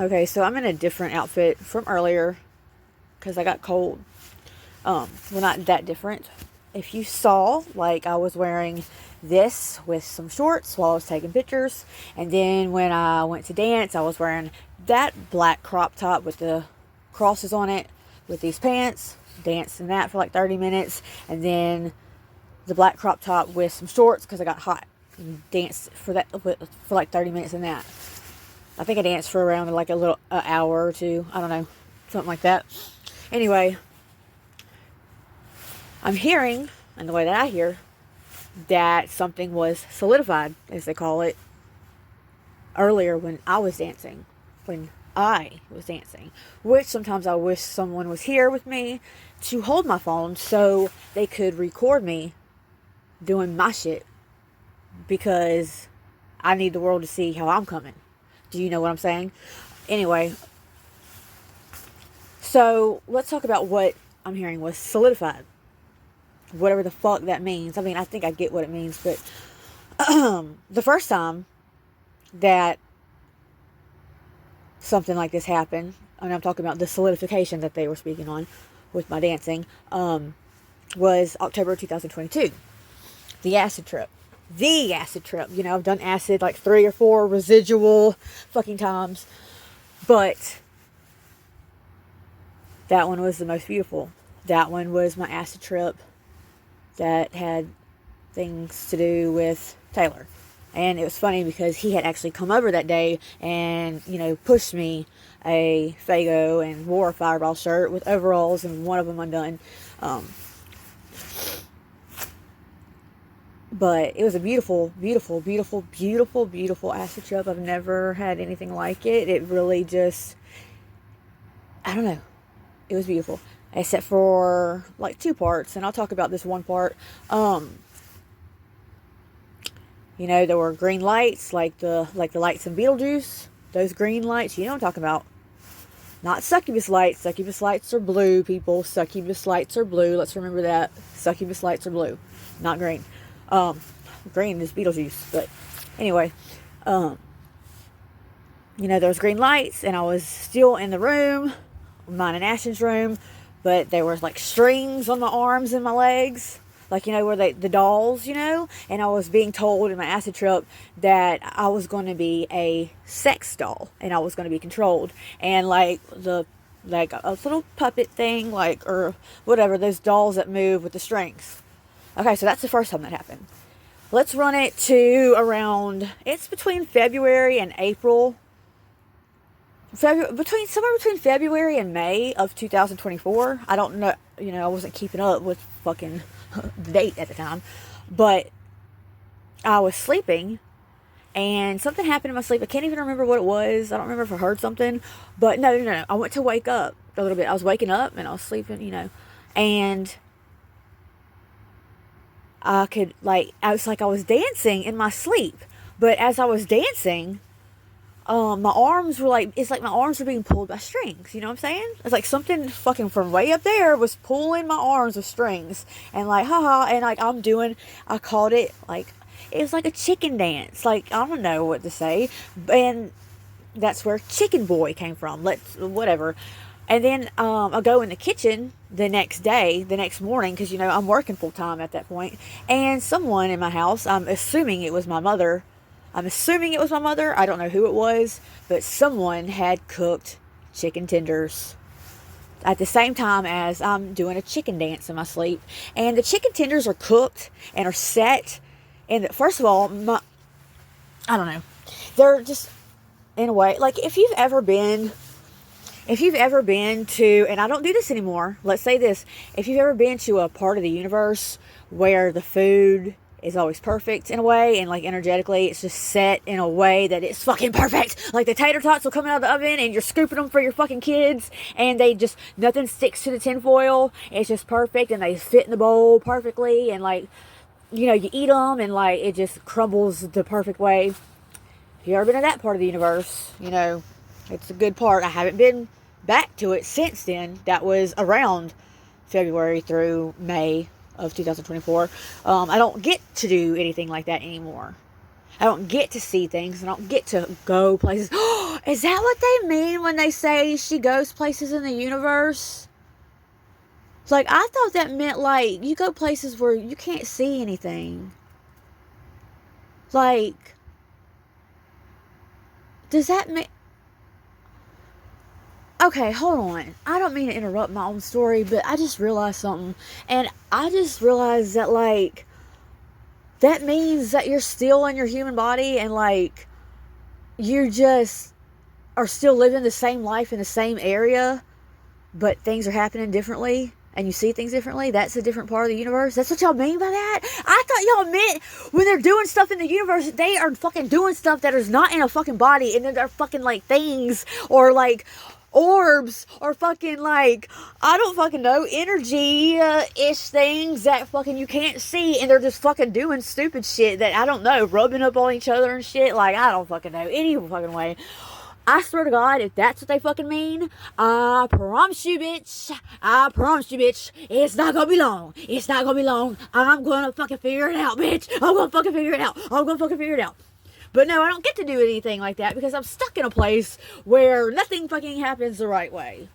Okay, so I'm in a different outfit from earlier because I got cold. Well, not that different. If you saw, like, I was wearing this with some shorts while I was taking pictures, and then when I went to dance, I was wearing that black crop top with the crosses on it with these pants, danced in that for like 30 minutes, and then the black crop top with some shorts because I got hot, and danced for like 30 minutes in that. I think I danced for around like an hour or two. I don't know, something like that. Anyway, I'm hearing, and the way that I hear, that something was solidified, as they call it, earlier when I was dancing. Which sometimes I wish someone was here with me to hold my phone so they could record me doing my shit, because I need the world to see how I'm coming. Do you know what I'm saying? Anyway, so let's talk about what I'm hearing was solidified. Whatever the fuck that means. I mean, I think I get what it means, but the first time that something like this happened, and I'm talking about the solidification that they were speaking on with my dancing, was October 2022. The acid trip. You know, I've done acid like 3 or 4 residual fucking times, but that one was the most beautiful. That one was my acid trip that had things to do with Taylor. And it was funny because he had actually come over that day and, you know, pushed me a Faygo and wore a Fireball shirt with overalls and one of them undone. But it was a beautiful, beautiful, beautiful, beautiful, beautiful acid trip. I've never had anything like it. It really just, I don't know. It was beautiful. Except for like 2 parts. And I'll talk about this one part. You know, there were green lights, like the lights in Beetlejuice. Those green lights, you know what I'm talking about. Not succubus lights. Succubus lights are blue, people. Succubus lights are blue. Let's remember that. Succubus lights are blue, not green. Green is Beetlejuice. But anyway, you know, there was green lights, and I was still in the room, mine and Ashton's room, but there was like strings on my arms and my legs. Like, you know, where the dolls, you know, and I was being told in my acid trip that I was going to be a sex doll and I was going to be controlled. And like a little puppet thing, like, or whatever, those dolls that move with the strings. Okay, so that's the first time that happened. Let's run it to around, it's between February and April. Somewhere between February and May of 2024. I don't know, you know, I wasn't keeping up with fucking the date at the time, but I was sleeping and something happened in my sleep. I can't even remember what it was. I don't remember if I heard something, but no. I went to wake up a little bit. I was waking up and I was sleeping, you know, and I was dancing in my sleep, but as I was dancing, my arms were like, it's like my arms were being pulled by strings, you know what I'm saying? It's like something fucking from way up there was pulling my arms with strings, and like, haha, and like I called it, like, it was like a chicken dance, like, I don't know what to say, and that's where Chicken Boy came from, whatever. And then I'll go in the kitchen the next morning, because, you know, I'm working full time at that point, and someone in my house, I'm assuming it was my mother, I don't know who it was, but someone had cooked chicken tenders at the same time as I'm doing a chicken dance in my sleep. And the chicken tenders are cooked and are set. And first of all, I don't know. They're just, in a way, like if you've ever been to, and I don't do this anymore, let's say this, if you've ever been to a part of the universe where the food is always perfect in a way, and like energetically it's just set in a way that it's fucking perfect, like the tater tots will come out of the oven and you're scooping them for your fucking kids, and they just, nothing sticks to the tin foil, it's just perfect, and they fit in the bowl perfectly, and like, you know, you eat them and like it just crumbles the perfect way. If you ever been to that part of the universe, you know, it's a good part. I haven't been back to it since then. That was around February through May of 2024. I don't get to do anything like that anymore. I don't get to see things. I don't get to go places Is that what they mean when they say she goes places in the universe? Like, I thought that meant, like, you go places where you can't see anything. Like, does that mean... Okay, hold on. I don't mean to interrupt my own story, but I just realized something. And I just realized that, like, that means that you're still in your human body and, like, you just are still living the same life in the same area, but things are happening differently and you see things differently. That's a different part of the universe. That's what y'all mean by that? I thought y'all meant when they're doing stuff in the universe, they are fucking doing stuff that is not in a fucking body, and then they're fucking, like, things or, like, orbs or fucking, like, I don't fucking know, energy-ish things that fucking you can't see, and they're just fucking doing stupid shit that, I don't know, rubbing up on each other and shit. Like, I don't fucking know any fucking way. I swear to God, if that's what they fucking mean, I promise you, bitch, it's not gonna be long. It's not gonna be long. I'm gonna fucking figure it out, bitch. I'm gonna fucking figure it out. But no, I don't get to do anything like that because I'm stuck in a place where nothing fucking happens the right way.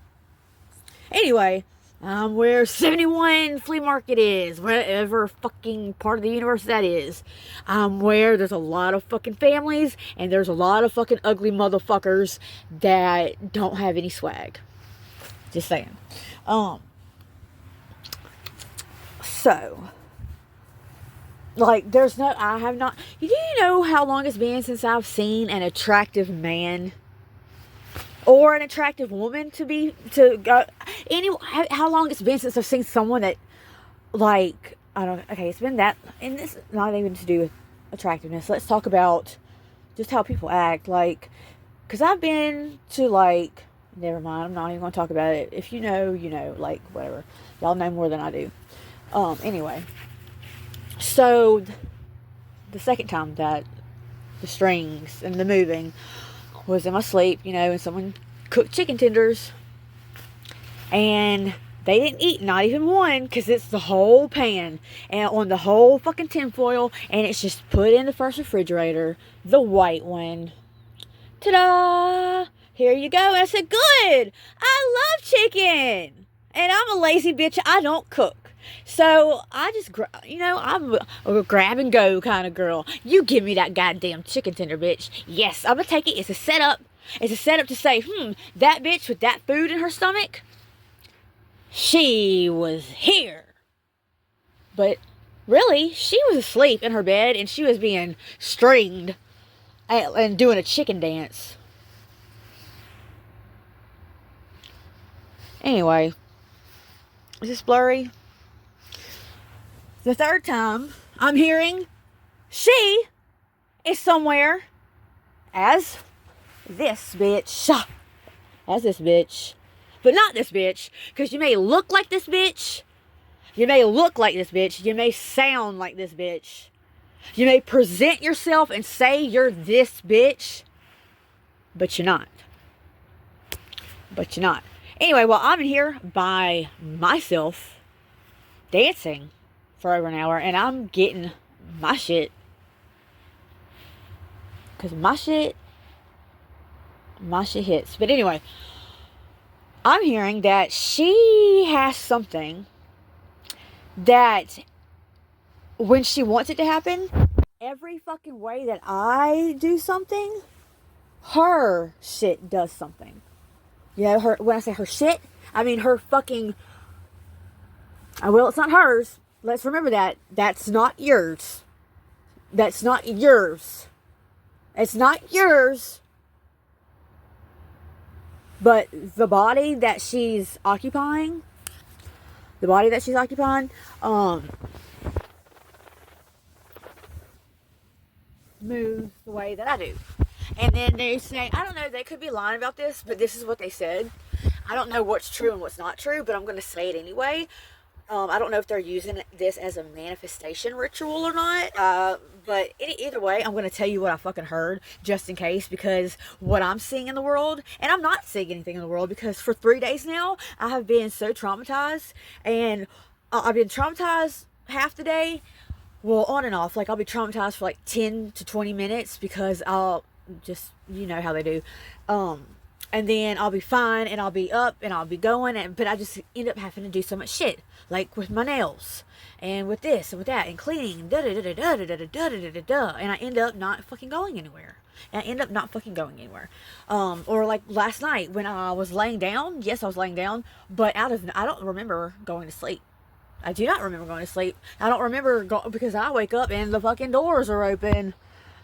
Anyway, where 71 flea market is, wherever fucking part of the universe that is. Where there's a lot of fucking families and there's a lot of fucking ugly motherfuckers that don't have any swag. Just saying. So, like, I have not, do you know how long it's been since I've seen an attractive man or an attractive woman how long it's been since I've seen someone that, like, it's been that, and this is not even to do with attractiveness. Let's talk about just how people act, like, because I've been to, like, never mind, I'm not even going to talk about it. If you know, you know, like, whatever. Y'all know more than I do. Anyway. So, the second time that the strings and the moving was in my sleep, you know, and someone cooked chicken tenders. And they didn't eat, not even one, because it's the whole pan and on the whole fucking tinfoil, and it's just put in the first refrigerator, the white one. Ta-da! Here you go. And I said, good! I love chicken! And I'm a lazy bitch. I don't cook. So I just, I'm a grab and go kind of girl. You give me that goddamn chicken tender, bitch. Yes, I'm going to take it. It's a setup. It's a setup to say, that bitch with that food in her stomach, she was here. But really, she was asleep in her bed and she was being stringed and doing a chicken dance. Anyway, is this blurry? The third time I'm hearing she is somewhere as this bitch. As this bitch. But not this bitch. Because you may look like this bitch. You may look like this bitch. You may sound like this bitch. You may present yourself and say you're this bitch. But you're not. But you're not. Anyway, well, I'm in here by myself dancing for over an hour, and I'm getting my shit. Because my shit hits. But anyway, I'm hearing that she has something that when she wants it to happen, every fucking way that I do something, her shit does something. You know, when I say her shit, I mean her fucking, well, it's not hers. Let's remember that. That's not yours. That's not yours. It's not yours. But the body that she's occupying, moves the way that I do. And then they say, I don't know, they could be lying about this, but this is what they said. I don't know what's true and what's not true, but I'm going to say it anyway. I don't know if they're using this as a manifestation ritual or not. But either way, I'm going to tell you what I fucking heard, just in case, because what I'm seeing in the world, and I'm not seeing anything in the world, because for 3 days now, I have been so traumatized, and I've been traumatized half the day, well, on and off. Like, I'll be traumatized for like 10 to 20 minutes, because I'll just, you know how they do. And then I'll be fine, and I'll be up, and I'll be going, but I just end up having to do so much shit, like with my nails, and with this, and with that, and cleaning, da da da da da da da da da da da, and I end up not fucking going anywhere. Or like last night when I was laying down, yes, I was laying down, but I don't remember going to sleep. I do not remember going to sleep. I don't remember because I wake up and the fucking doors are open.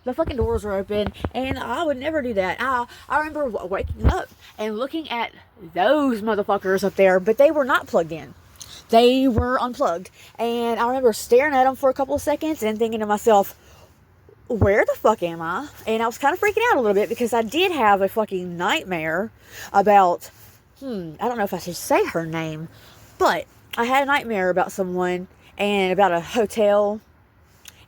The fucking doors are open, and I would never do that. I remember waking up and looking at those motherfuckers up there, but they were not plugged in. They were unplugged. And I remember staring at them for a couple of seconds and thinking to myself, where the fuck am I? And I was kind of freaking out a little bit because I did have a fucking nightmare about, I don't know if I should say her name, but I had a nightmare about someone and about a hotel.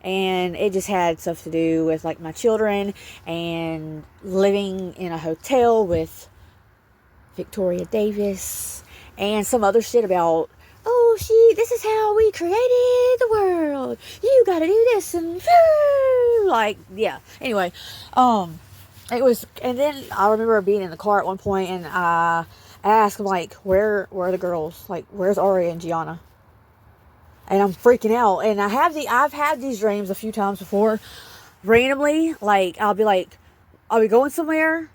And it just had stuff to do with, like, my children and living in a hotel with Victoria Davis and some other shit about, this is how we created the world. You gotta do this and, like, yeah. Anyway, it was, and then I remember being in the car at one point and I asked, like, where are the girls? Like, where's Aria and Gianna? And I'm freaking out. And I've had these dreams a few times before. Randomly, like, I'll be going somewhere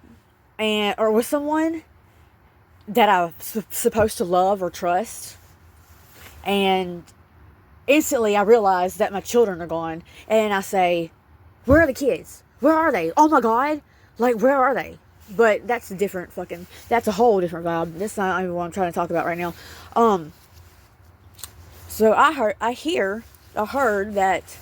or with someone that I'm supposed to love or trust. And instantly I realize that my children are gone. And I say, where are the kids? Where are they? Oh my God. Like, where are they? But that's a whole different vibe. That's not even what I'm trying to talk about right now. So I heard that,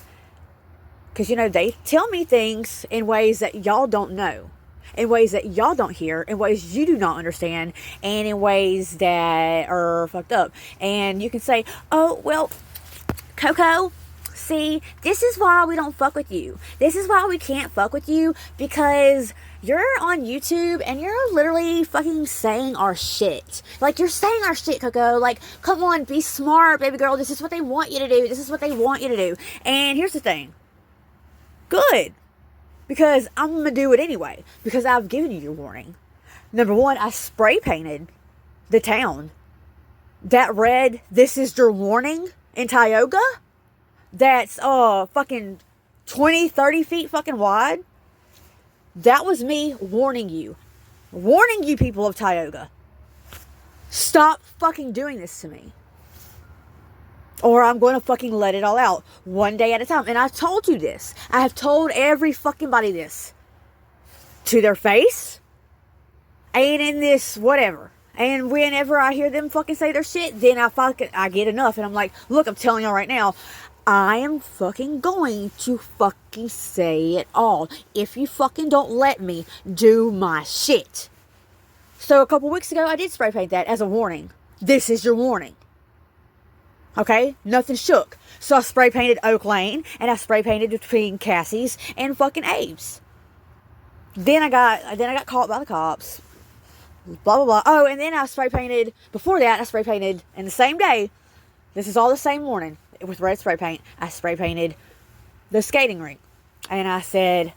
because, they tell me things in ways that y'all don't know, in ways that y'all don't hear, in ways you do not understand, and in ways that are fucked up. And you can say, oh, well, Coco, see, this is why we don't fuck with you. This is why we can't fuck with you, because you're on YouTube and you're literally fucking saying our shit. Like, you're saying our shit, Coco. Like, come on, be smart, baby girl. This is what they want you to do. This is what they want you to do. And here's the thing. Good. Because I'm going to do it anyway. Because I've given you your warning. Number one, I spray painted the town that read, "This is your warning," in Tioga. That's fucking 20, 30 feet fucking wide. That was me warning you people of Tioga. Stop fucking doing this to me. Or I'm going to fucking let it all out one day at a time. And I've told you this. I have told every fucking body this. To their face. And in this whatever. And whenever I hear them fucking say their shit, then I get enough. And I'm like, look, I'm telling y'all right now, I am fucking going to fucking say it all. If you fucking don't let me do my shit. So a couple weeks ago, I did spray paint that as a warning. This is your warning. Okay? Nothing shook. So I spray painted Oak Lane, and I spray painted between Cassie's and fucking Abe's. Then I got caught by the cops. Blah, blah, blah. Oh, and then before that, I spray painted, and the same day, this is all the same morning, with red spray paint, I spray painted the skating rink. And I said,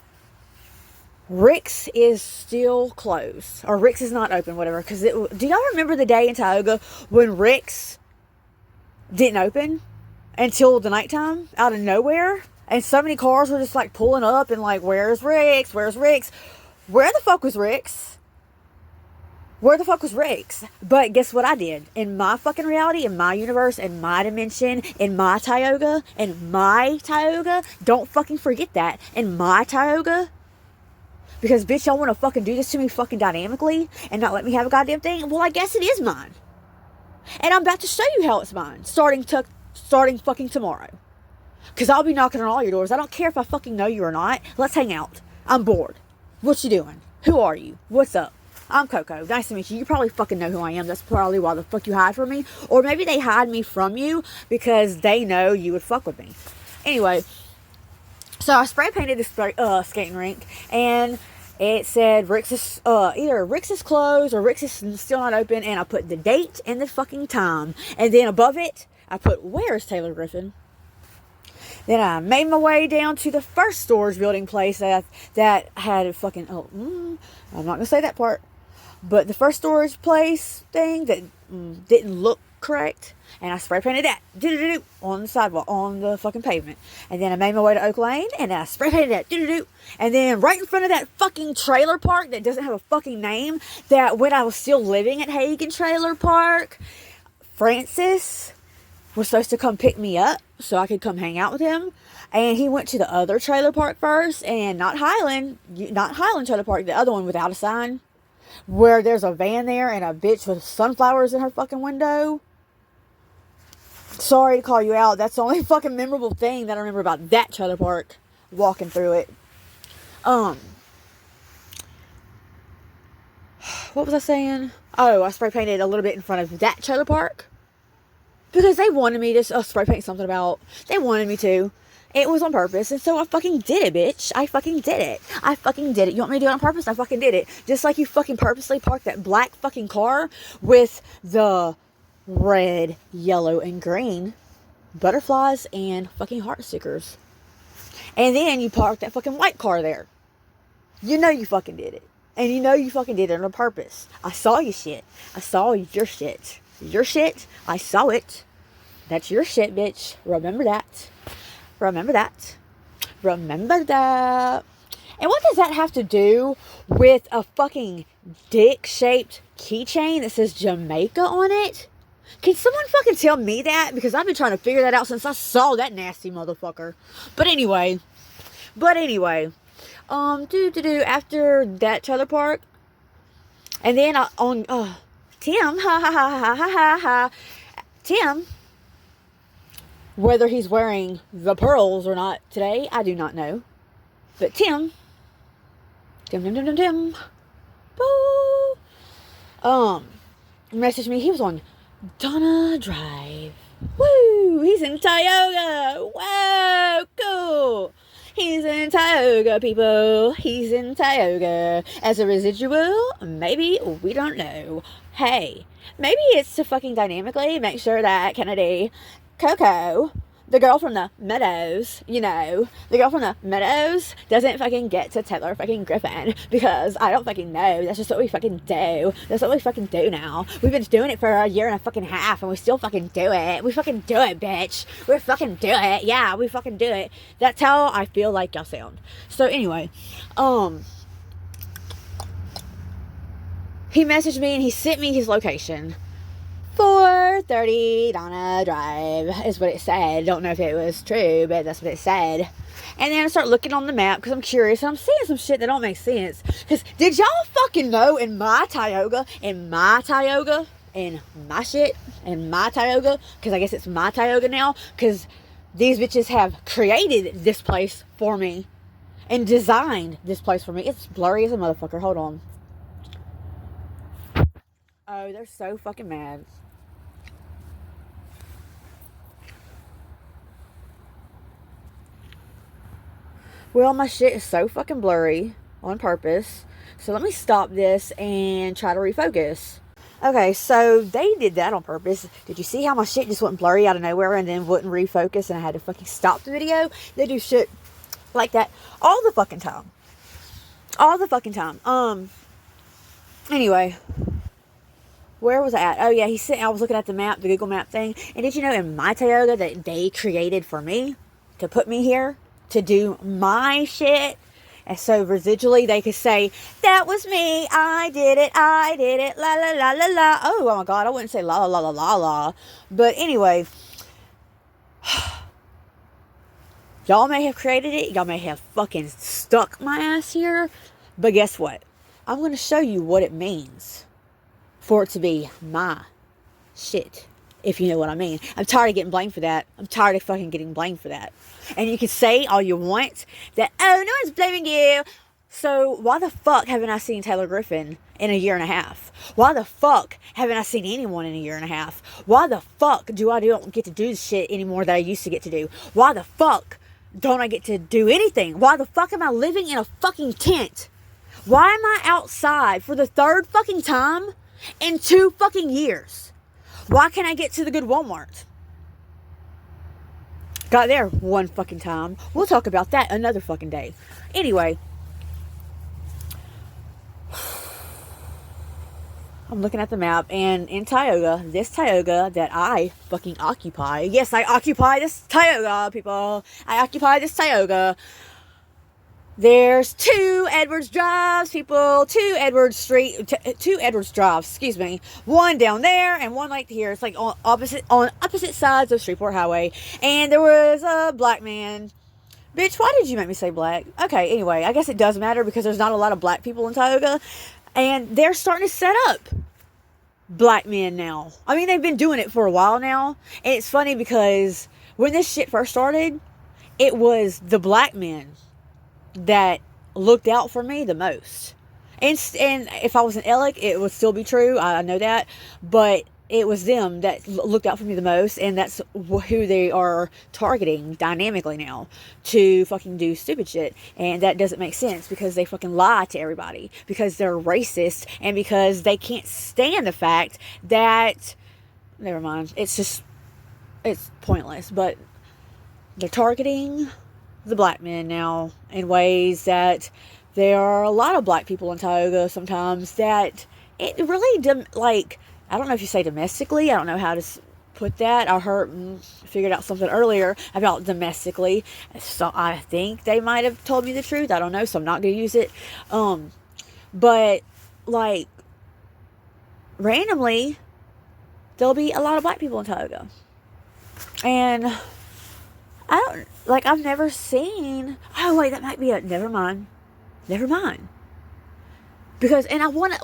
Rick's is still closed. Or Rick's is not open, whatever. Do y'all remember the day in Tioga when Rick's didn't open until the nighttime, out of nowhere? And so many cars were just like pulling up and like, where's Rick's? Where's Rick's? Where the fuck was Rick's? Where the fuck was Rick's? But guess what I did? In my fucking reality, in my universe, in my dimension, in my Tioga, don't fucking forget that. In my Tioga. Because, bitch, y'all want to fucking do this to me fucking dynamically and not let me have a goddamn thing? Well, I guess it is mine. And I'm about to show you how it's mine. Starting fucking tomorrow. Because I'll be knocking on all your doors. I don't care if I fucking know you or not. Let's hang out. I'm bored. What you doing? Who are you? What's up? I'm Coco. Nice to meet you. You probably fucking know who I am. That's probably why the fuck you hide from me. Or maybe they hide me from you because they know you would fuck with me. Anyway, so I spray painted the skating rink, and it said either Rick's is closed or Rick's is still not open, and I put the date and the fucking time. And then above it, I put, where is Taylor Griffin? Then I made my way down to the first storage building place that had a fucking, I'm not going to say that part. But the first storage place thing that didn't look correct. And I spray painted that on the sidewalk, on the fucking pavement. And then I made my way to Oak Lane, and I spray painted that. And then right in front of that fucking trailer park that doesn't have a fucking name, that when I was still living at Hagen Trailer Park, Francis was supposed to come pick me up so I could come hang out with him. And he went to the other trailer park first, and not Highland Trailer Park, the other one without a sign, where there's a van there and a bitch with sunflowers in her fucking window. Sorry to call you out. That's the only fucking memorable thing that I remember about that trailer park, walking through it. What was I saying? Oh, I spray painted a little bit in front of that trailer park. Because they wanted me to spray paint something about. They wanted me to. It was on purpose. And so I fucking did it, bitch. I fucking did it. I fucking did it. You want me to do it on purpose? I fucking did it. Just like you fucking purposely parked that black fucking car with the red, yellow, and green butterflies and fucking heart stickers. And then you parked that fucking white car there. You know you fucking did it. And you know you fucking did it on purpose. I saw your shit. I saw your shit. Your shit. I saw it. That's your shit, bitch. Remember that. Remember that. Remember that. And what does that have to do with a fucking dick-shaped keychain that says Jamaica on it? Can someone fucking tell me that? Because I've been trying to figure that out since I saw that nasty motherfucker. But anyway. After that trailer park. And then Tim, Tim, whether he's wearing the pearls or not today, I do not know. But Tim, boo, messaged me. He was on Donna Drive. Woo! He's in Tioga. Wow, cool. He's in Tioga, people. He's in Tioga. As a residual, maybe, we don't know. Hey, maybe it's to fucking dynamically make sure that Kennedy, Coco, the girl from the Meadows, the girl from the Meadows doesn't fucking get to Taylor fucking Griffin, because I don't fucking know. That's just what we fucking do. That's what we fucking do now. We've been doing it for a year and a fucking half, and we still fucking do it. We fucking do it, bitch. We fucking do it. Yeah, we fucking do it. That's how I feel like y'all sound. So anyway, he messaged me and he sent me his location. 430 Donna Drive is what it said. Don't know if it was true, but that's what it said. And then I start looking on the map because I'm curious, and I'm seeing some shit that don't make sense. Because did y'all fucking know in my Tioga, because I guess it's my Tioga now, because these bitches have created this place for me and designed this place for me. It's blurry as a motherfucker. Hold on. Oh, they're so fucking mad. Well, my shit is so fucking blurry on purpose. So let me stop this and try to refocus. Okay, so they did that on purpose. Did you see how my shit just went blurry out of nowhere and then wouldn't refocus and I had to fucking stop the video? They do shit like that all the fucking time. All the fucking time. Anyway. Where was I at? Oh yeah, I was looking at the map, the Google map thing. And did you know in my Tioga that they created for me to put me here to do my shit? And so residually they could say, that was me, I did it, la la la la la. Oh my God, I wouldn't say la la la la la la. But anyway, y'all may have created it, y'all may have fucking stuck my ass here. But guess what? I'm going to show you what it means for it to be my shit, if you know what I mean. I'm tired of getting blamed for that. I'm tired of fucking getting blamed for that. And you can say all you want that, oh, no one's blaming you. So why the fuck haven't I seen Taylor Griffin in a year and a half? Why the fuck haven't I seen anyone in a year and a half? Why the fuck don't get to do the shit anymore that I used to get to do? Why the fuck don't I get to do anything? Why the fuck am I living in a fucking tent? Why am I outside for the third fucking time in 2 fucking years? Why can't I get to the good Walmart? Got there one fucking time. We'll talk about that another fucking day. Anyway, I'm looking at the map, and in Tioga, this Tioga that I fucking occupy. Yes, I occupy this Tioga, people. I occupy this Tioga. There's 2 Edwards Drives, people. 2 Edwards Drives, excuse me. One down there and one right here. It's like on opposite sides of Shreveport Highway. And there was a black man. Bitch, why did you make me say black? Okay, anyway, I guess it does matter because there's not a lot of black people in Tioga. And they're starting to set up black men now. I mean, they've been doing it for a while now. And it's funny because when this shit first started, it was the black men that looked out for me the most. And if I was an Alec, it would still be true. I know that. But it was them that looked out for me the most. And that's who they are targeting dynamically now to fucking do stupid shit. And that doesn't make sense because they fucking lie to everybody. Because they're racist. And because they can't stand the fact that... Never mind. It's pointless. But they're targeting the black men now in ways that there are a lot of black people in Tioga sometimes that it really, I don't know if you say domestically, I don't know how to put that. I figured out something earlier about domestically, so I think they might have told me the truth, I don't know, so I'm not going to use it, but, like, randomly, there'll be a lot of black people in Tioga, and I've never seen... Oh, wait, that might be never mind. Because, and I want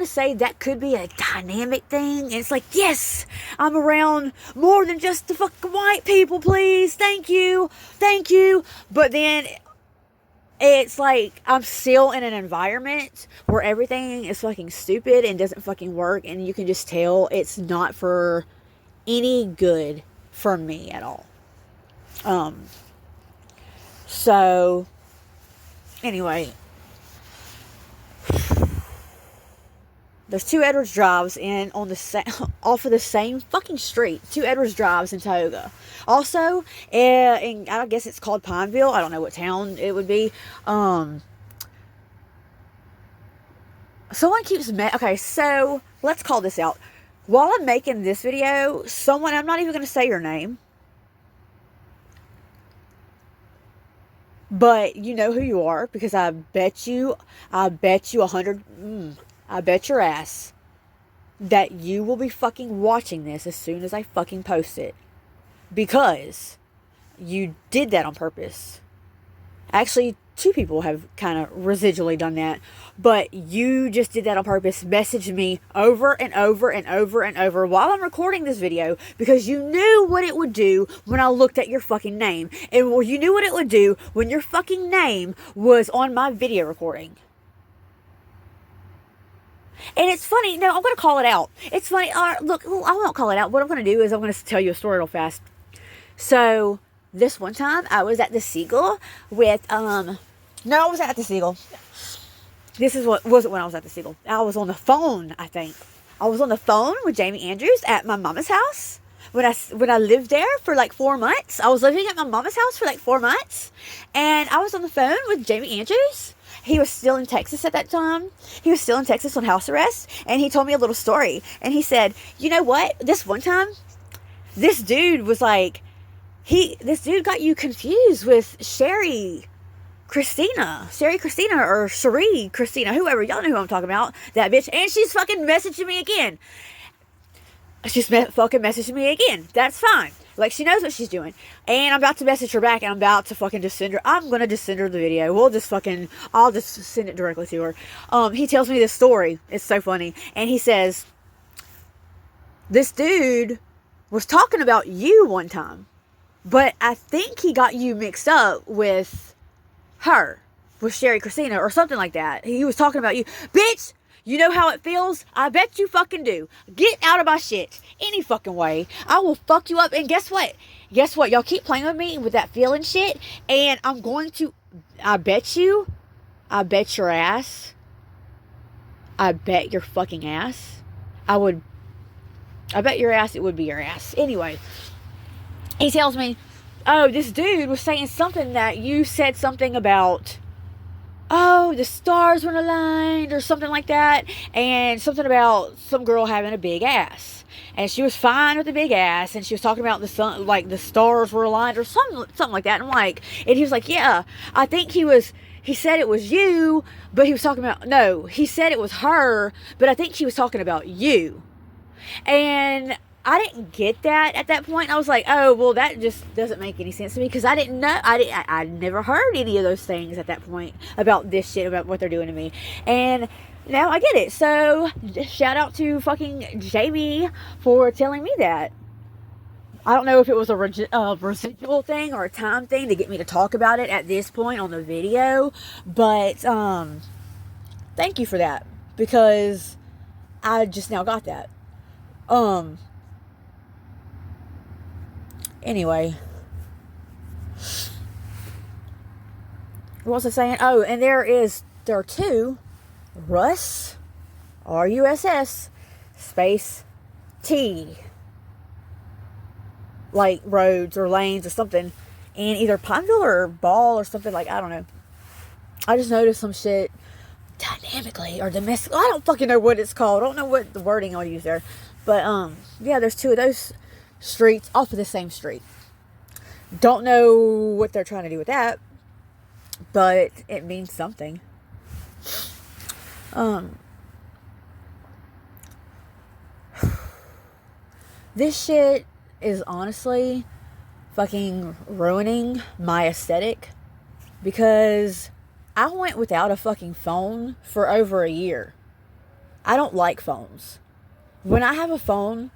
to say that could be a dynamic thing. And it's like, yes, I'm around more than just the fucking white people, please. Thank you. But then it's like, I'm still in an environment where everything is fucking stupid and doesn't fucking work. And you can just tell it's not for any good for me at all. So, anyway, there's 2 Edwards Drives off of the same fucking street. 2 Edwards Drives in Tioga. Also, I guess it's called Pineville. I don't know what town it would be. Someone keeps... Okay, so, let's call this out. While I'm making this video, I'm not even going to say your name. But you know who you are, because I bet you I bet your ass that you will be fucking watching this as soon as I fucking post it. Because you did that on purpose. Actually, 2 people have kind of residually done that. But you just did that on purpose. Messaged me over and over and over and over while I'm recording this video. Because you knew what it would do when I looked at your fucking name. And you knew what it would do when your fucking name was on my video recording. And it's funny. No, I'm going to call it out. It's funny. Look, I won't call it out. What I'm going to do is I'm going to tell you a story real fast. So, this one time, I was at the Seagull with, no, I wasn't at the Seagull. This wasn't when I was at the Seagull. I was on the phone, I think. I was on the phone with Jamie Andrews at my mama's house. When I lived there for like 4 months. I was living at my mama's house for like 4 months. And I was on the phone with Jamie Andrews. He was still in Texas at that time. He was still in Texas on house arrest. And he told me a little story. And he said, you know what? This one time, this dude was like, this dude got you confused with Sherry Christina, or Cherie Christina, whoever. Y'all know who I'm talking about. That bitch. And she's fucking messaging me again. That's fine. Like, she knows what she's doing. And I'm about to message her back, and I'm about to fucking just send her. I'm going to just send her the video. I'll just send it directly to her. He tells me this story. It's so funny. And he says, this dude was talking about you one time. But I think he got you mixed up with her, with Sherry Christina, or something like that. He was talking about you. Bitch, you know how it feels? I bet you fucking do. Get out of my shit. Any fucking way. I will fuck you up. And guess what? Y'all keep playing with me with that feeling shit. And I'm going to... I bet your ass. I bet your fucking ass. I bet your ass it would be your ass. Anyway. He tells me, oh, this dude was saying something that you said something about, oh, the stars were aligned or something like that, and something about some girl having a big ass, and she was fine with the big ass, and she was talking about the sun, like the stars were aligned or something like that. And I'm like, and he was like, yeah, I think he said it was you, but he was talking about, no, he said it was her, but I think he was talking about you. And I didn't get that at that point. I was like, oh, well, that just doesn't make any sense to me, because I didn't know. I never heard any of those things at that point about this shit, about what they're doing to me. And now I get it. So shout out to fucking Jamie for telling me that. I don't know if it was a residual thing or a time thing to get me to talk about it at this point on the video, but thank you for that, because I just now got that. Anyway, what was I saying? Oh, and there are two Russ, RUSS, space T, like roads or lanes or something, in either Pineville or Ball or something, like, I don't know. I just noticed some shit dynamically or domestic. I don't fucking know what it's called. I don't know what the wording I'll use there. But, yeah, there's two of those streets off of the same street. Don't know what they're trying to do with that, but it means something. This shit is honestly fucking ruining my aesthetic, because I went without a fucking phone for over a year. I don't like phones. When I have a phone,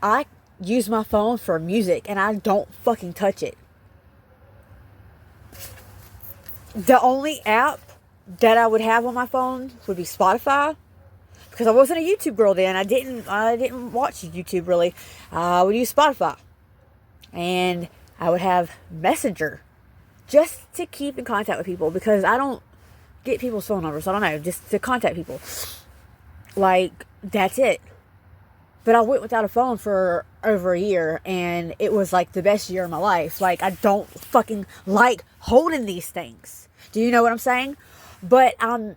I use my phone for music, and I don't fucking touch it. The only app that I would have on my phone would be Spotify, because I wasn't a YouTube girl then. I didn't watch YouTube really. I would use Spotify, and I would have Messenger just to keep in contact with people, because I don't get people's phone numbers. I don't know, just to contact people. Like, that's it. But I went without a phone for over a year, and it was like the best year of my life. Like, I don't fucking like holding these things. Do you know what I'm saying? But I'm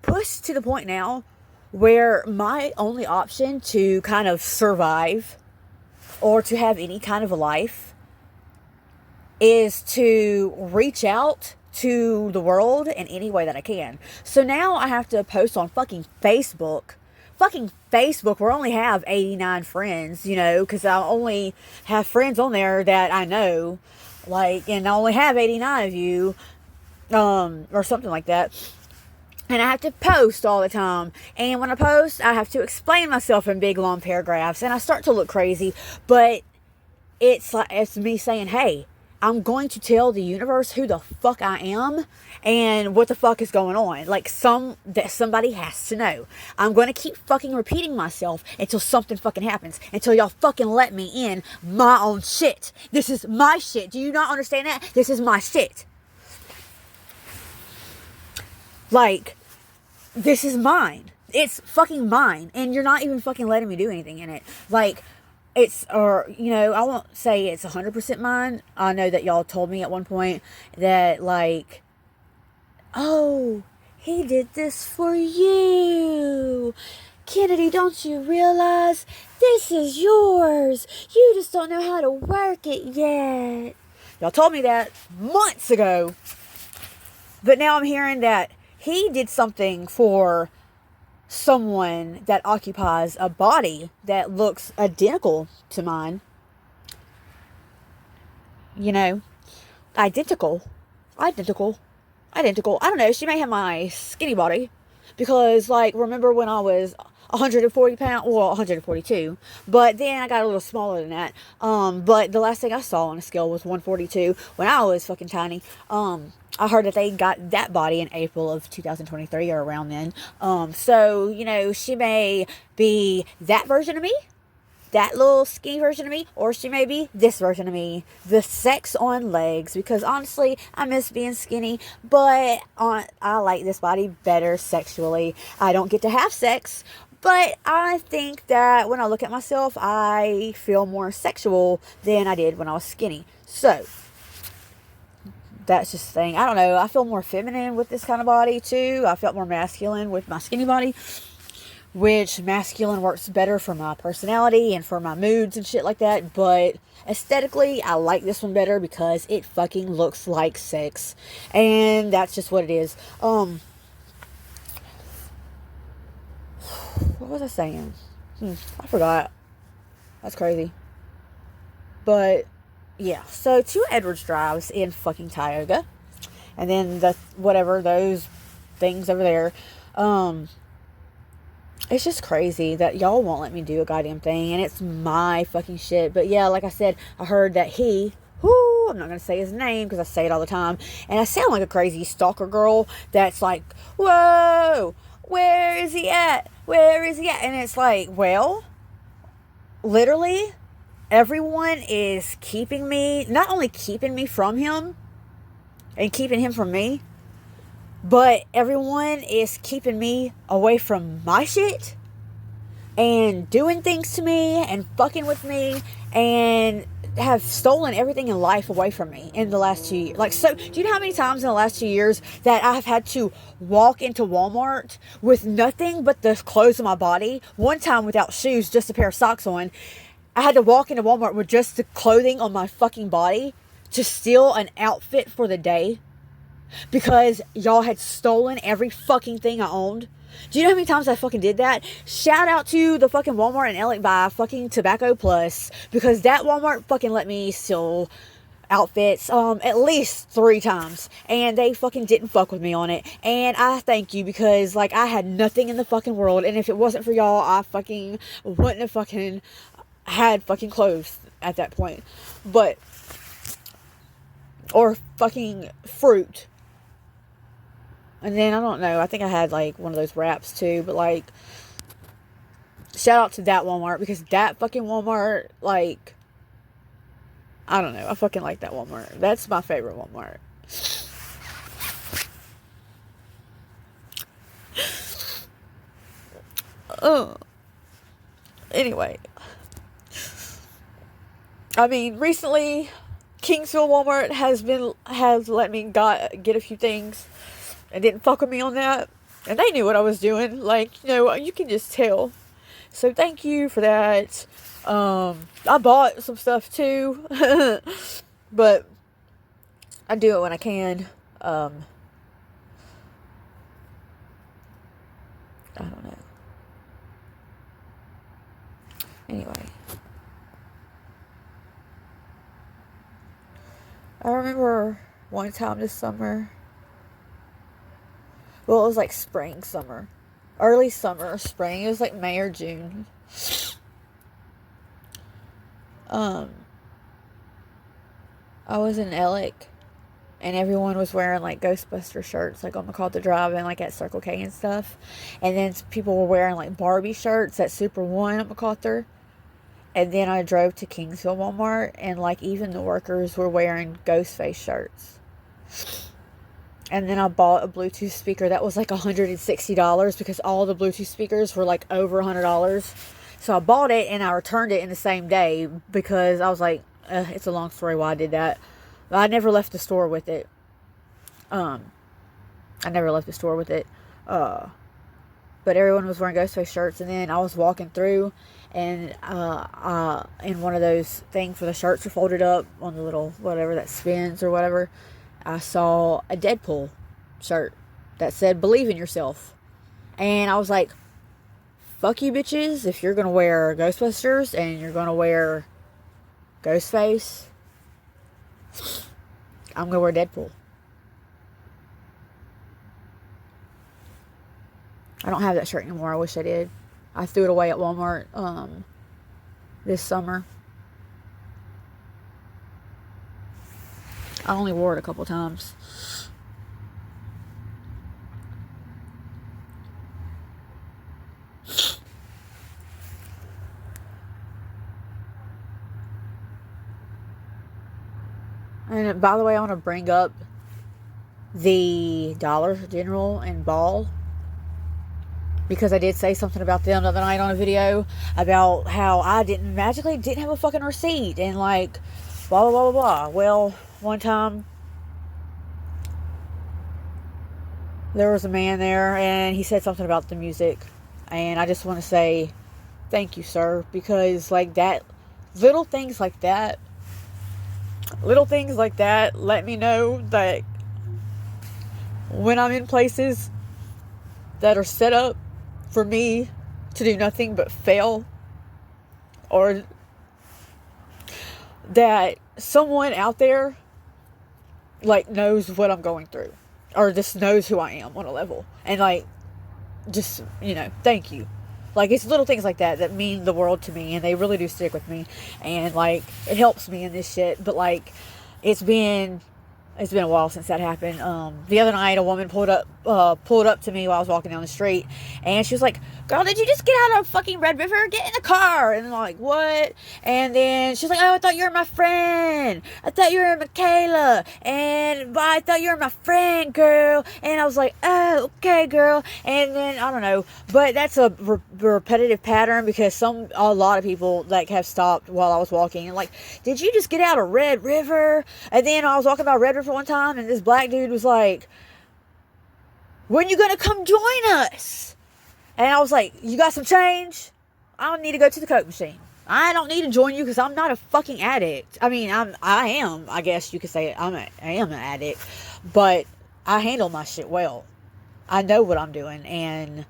pushed to the point now where my only option to kind of survive or to have any kind of a life is to reach out to the world in any way that I can. So now I have to post on fucking Facebook. Fucking Facebook, where I only have 89 friends, you know, because I only have friends on there that I know, like, and I only have 89 of you, or something like that. And I have to post all the time. And when I post, I have to explain myself in big, long paragraphs. And I start to look crazy. But it's me saying, hey, I'm going to tell the universe who the fuck I am and what the fuck is going on. Like, that somebody has to know. I'm going to keep fucking repeating myself until something fucking happens. Until y'all fucking let me in my own shit. This is my shit. Do you not understand that? This is my shit. Like, this is mine. It's fucking mine. And you're not even fucking letting me do anything in it. Like, I won't say it's 100% mine. I know that y'all told me at one point that, like, oh, he did this for you. Kennedy, don't you realize this is yours? You just don't know how to work it yet. Y'all told me that months ago. But now I'm hearing that he did something for someone that occupies a body that looks identical to mine. You know, identical. I don't know. She may have my skinny body, because, like, remember when I was 140 pounds, well, 142, but then I got a little smaller than that. But the last thing I saw on a scale was 142 when I was fucking tiny. I heard that they got that body in April of 2023 or around then. So, you know, she may be that version of me, that little skinny version of me, or she may be this version of me, the sex on legs, because honestly, I miss being skinny, but I like this body better sexually. I don't get to have sex, but I think that when I look at myself, I feel more sexual than I did when I was skinny. So, that's just the thing. I don't know. I feel more feminine with this kind of body too. I felt more masculine with my skinny body, which masculine works better for my personality and for my moods and shit like that. But aesthetically, I like this one better because it fucking looks like sex, and that's just what it is. What was I saying? I forgot. That's crazy. But yeah, so 2 Edwards Drives in fucking Tioga, and then the whatever those things over there. It's just crazy that y'all won't let me do a goddamn thing, and it's my fucking shit. But yeah, like I said, I heard that I'm not gonna say his name because I say it all the time, and I sound like a crazy stalker girl that's like, whoa, where is he at? Where is he at? And it's like, well, literally, everyone is keeping me, not only keeping me from him and keeping him from me, but everyone is keeping me away from my shit and doing things to me and fucking with me and have stolen everything in life away from me in the last 2 years. Like, so, do you know how many times in the last 2 years that I've had to walk into Walmart with nothing but the clothes on my body? One time without shoes, just a pair of socks on. I had to walk into Walmart with just the clothing on my fucking body to steal an outfit for the day because y'all had stolen every fucking thing I owned. Do you know how many times I fucking did that? Shout out to the fucking Walmart in Alec by fucking Tobacco Plus, because that Walmart fucking let me steal outfits at least 3 times, and they fucking didn't fuck with me on it. And I thank you, because like I had nothing in the fucking world, and if it wasn't for y'all, I fucking wouldn't have fucking had fucking clothes at that point. But or fucking fruit. And then, I don't know, I think I had, like, one of those wraps, too. But, like, shout out to that Walmart. Because that fucking Walmart, like, I don't know. I fucking like that Walmart. That's my favorite Walmart. Anyway. I mean, recently, Kingsville Walmart has let me get a few things. And didn't fuck with me on that. And they knew what I was doing. Like, you know, you can just tell. So thank you for that. I bought some stuff too. But I do it when I can. I don't know. Anyway. I remember one time this summer. Well, it was like spring, summer. Early summer, spring. It was like May or June. I was in Alec, and everyone was wearing like Ghostbuster shirts, like on MacArthur Drive and like at Circle K and stuff. And then people were wearing like Barbie shirts at Super One at MacArthur. And then I drove to Kingsville Walmart, and like even the workers were wearing Ghostface shirts. And then I bought a Bluetooth speaker that was like $160 because all the Bluetooth speakers were like over $100. So I bought it and I returned it in the same day because I was like, it's a long story why I did that. But I never left the store with it. But everyone was wearing Ghostface shirts, and then I was walking through, and in one of those things where the shirts are folded up on the little whatever that spins or whatever, I saw a Deadpool shirt that said "Believe in yourself," and I was like, "Fuck you, bitches! If you're gonna wear Ghostbusters and you're gonna wear Ghostface, I'm gonna wear Deadpool." I don't have that shirt anymore. I wish I did. I threw it away at Walmart this summer. I only wore it a couple times. And by the way, I want to bring up the Dollar General and Ball, because I did say something about them the other night on a video about how I didn't have a fucking receipt and like blah blah blah blah blah. Well, one time there was a man there, and he said something about the music. And I just want to say thank you, sir, because like that, little things like that, little things like that let me know that when I'm in places that are set up for me to do nothing but fail, or that someone out there like knows what I'm going through, or just knows who I am on a level, and like, just, thank you. Like, it's little things like that that mean the world to me, and they really do stick with me, and like, it helps me in this shit. But like, it's been a while since that happened. The other night, a woman pulled up to me while I was walking down the street, and she was like, "Girl, did you just get out of fucking Red River? Get in the car!" And I'm like, "What?" And then she's like, "Oh, I thought you were my friend. I thought you were Michaela, but I thought you were my friend, girl." And I was like, "Oh, okay, girl." And then I don't know, but that's a repetitive pattern, because a lot of people like have stopped while I was walking and like, "Did you just get out of Red River?" And then I was walking by Red River one time, and this black dude was like, "When you gonna come join us?" And I was like, "You got some change? I don't need to go to the Coke machine. I don't need to join you, because I'm not a fucking addict. I mean, I am, I guess you could say I am an addict, but I handle my shit well. I know what I'm doing, and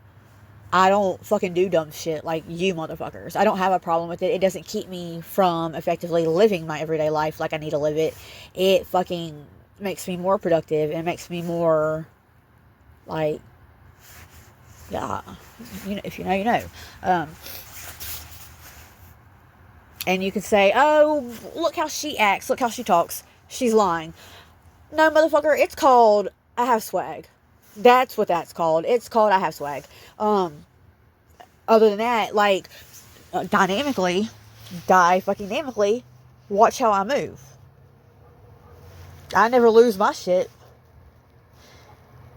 I don't fucking do dumb shit like you motherfuckers. I don't have a problem with it. It doesn't keep me from effectively living my everyday life like I need to live it. It fucking makes me more productive, and makes me more, like, yeah, if you know, you know. And you can say, "Oh, look how she acts, look how she talks, she's lying." No, motherfucker, it's called I have swag. That's what that's called. It's called I have swag. Other than that, like, dynamically, watch how I move. I never lose my shit.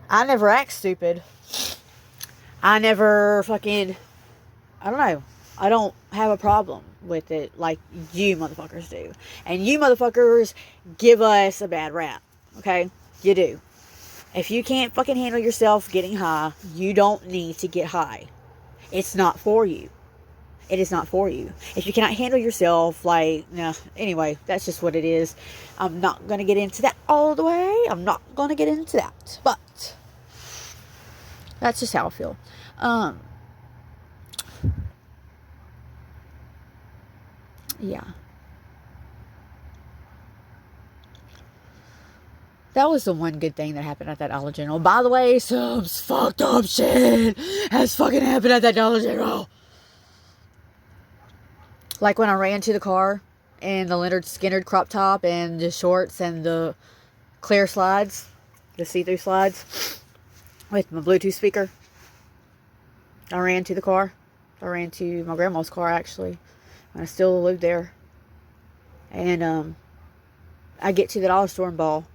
I never act stupid. I never fucking, I don't know. I don't have a problem with it like you motherfuckers do. And you motherfuckers give us a bad rap. Okay? You do. If you can't fucking handle yourself getting high, you don't need to get high. It's not for you. It is not for you. If you cannot handle yourself, like, no. Anyway, that's just what it is. I'm not going to get into that all the way. I'm not going to get into that. But that's just how I feel. Yeah. That was the one good thing that happened at that Dollar General. By the way, some fucked up shit has fucking happened at that Dollar General. Like when I ran to the car in the Leonard Skinner crop top and the shorts and the clear slides, the see-through slides, with my Bluetooth speaker. I ran to the car. I ran to my grandma's car, actually. And I still lived there. And I get to the dollar store and ball.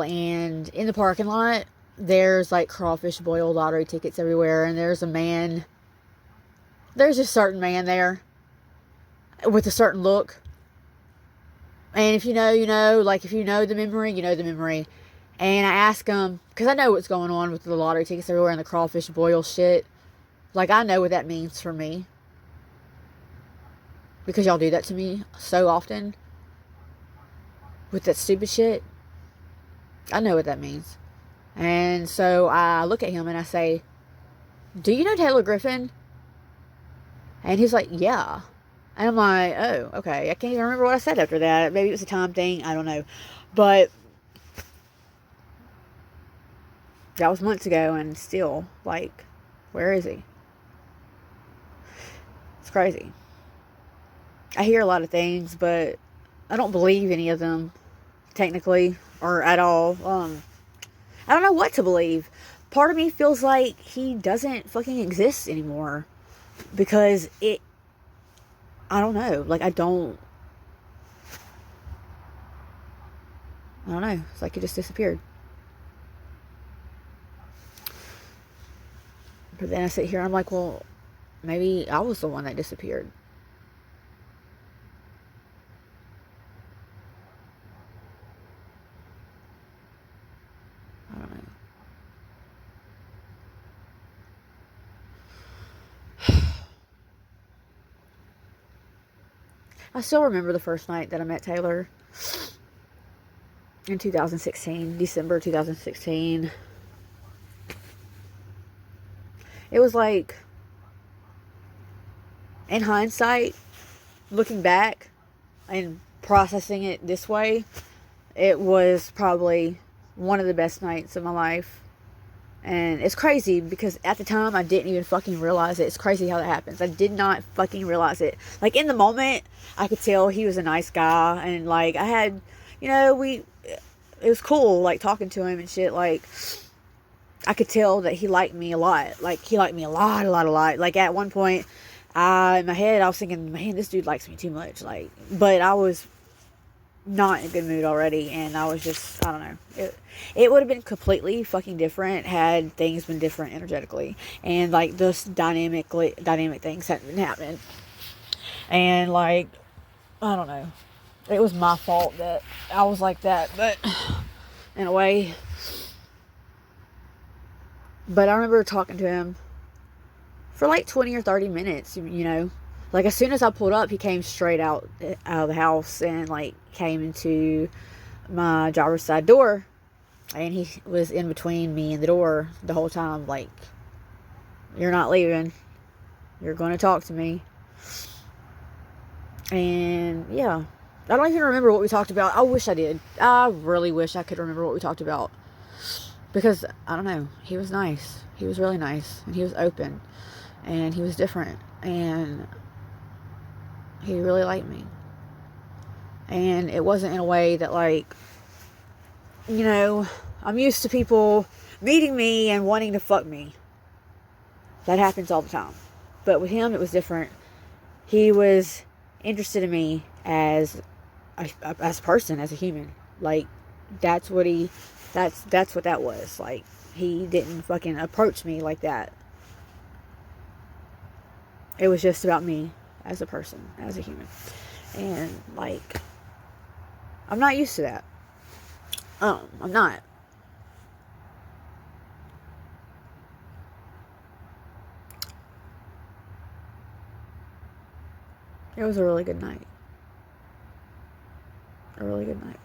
And in the parking lot, there's like crawfish boil lottery tickets everywhere, and there's a certain man there with a certain look. And if you know, you know. Like, if you know the memory, you know the memory. And I ask him, because I know what's going on with the lottery tickets everywhere and the crawfish boil shit. Like, I know what that means for me, because y'all do that to me so often with that stupid shit. I know what that means. And so I look at him and I say, "Do you know Taylor Griffin?" And he's like, "Yeah." And I'm like, "Oh, okay." I can't even remember what I said after that. Maybe it was a time thing. I don't know. But that was months ago, and still, like, where is he? It's crazy. I hear a lot of things, but I don't believe any of them, technically, or at all. I don't know what to believe. Part of me feels like he doesn't fucking exist anymore, because I don't know. Like, I don't know. It's like he just disappeared. But then I sit here and I'm like, well, maybe I was the one that disappeared. I still remember the first night that I met Taylor in 2016, December 2016. It was like, in hindsight, looking back and processing it this way, it was probably one of the best nights of my life. And it's crazy because at the time I didn't even fucking realize it. It's crazy how that happens. I did not fucking realize it. Like, in the moment, I could tell he was a nice guy. And, like, I had, it was cool, like, talking to him and shit. Like, I could tell that he liked me a lot. Like, he liked me a lot. Like, at one point, in my head, I was thinking, man, this dude likes me too much. Like, but I was not in a good mood already, and I was just, I don't know, it would have been completely fucking different had things been different energetically, and like those dynamic things hadn't been happening, and like, I don't know, it was my fault that I was like that, but in a way. But I remember talking to him for like 20 or 30 minutes, like, as soon as I pulled up, he came straight out of the house and like came into my driver's side door, and he was in between me and the door the whole time. Like, you're not leaving. You're going to talk to me. And yeah, I don't even remember what we talked about. I wish I did. I really wish I could remember what we talked about, because I don't know. He was nice. He was really nice, and he was open, and he was different, and he really liked me. And it wasn't in a way that, like, I'm used to people meeting me and wanting to fuck me. That happens all the time. But with him, it was different. He was interested in me as a person, as a human. Like, that's what that was. Like, he didn't fucking approach me like that. It was just about me as a person, as a human. And, like, I'm not used to that. I'm not. It was a really good night. A really good night.